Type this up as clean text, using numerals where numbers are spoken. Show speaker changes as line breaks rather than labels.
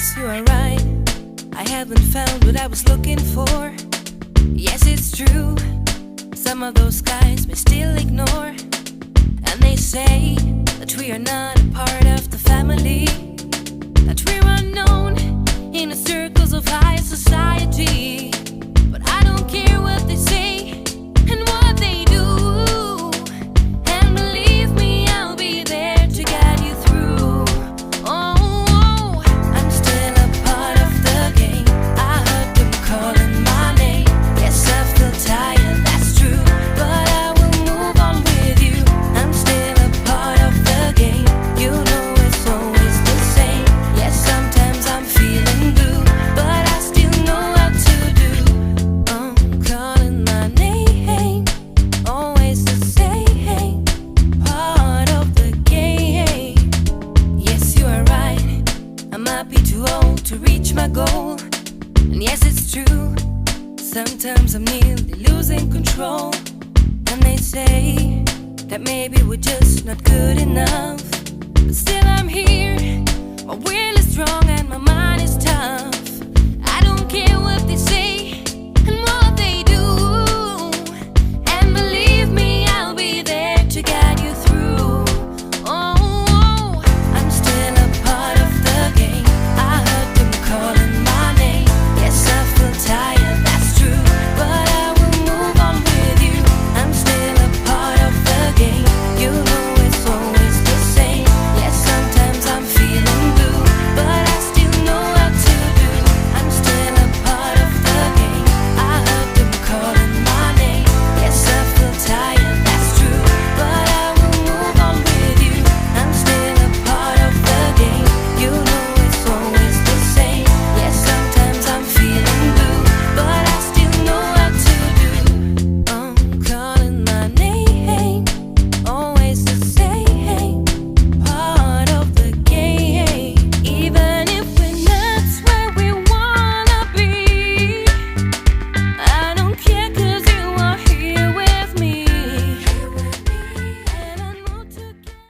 Yes, you are right. I haven't found what I was looking for. Yes, it's true. Some of those guys may still ignore. And they say that we are not a part of the family, that we're unknown in the circles of high society. But I don't care what they say and what they do. And believe me, I'll be there to guide you through. Oh, I'm still a part of the game. I heard them calling my name. Yes, I feel tired, that's true, but I will move on with you. I'm still a part of the game. You know it's always the same. Yes, sometimes I'm feeling blue, but I still know what to do. I'm calling my name, always the same. Part of the game. Yes, you are right. I might be too old to reach my goal. And yes, it's true. Sometimes I'm nearly losing control. And they say that maybe we're just not good enough. But still I'm here. My will is strong and my mind is tough. I don't care what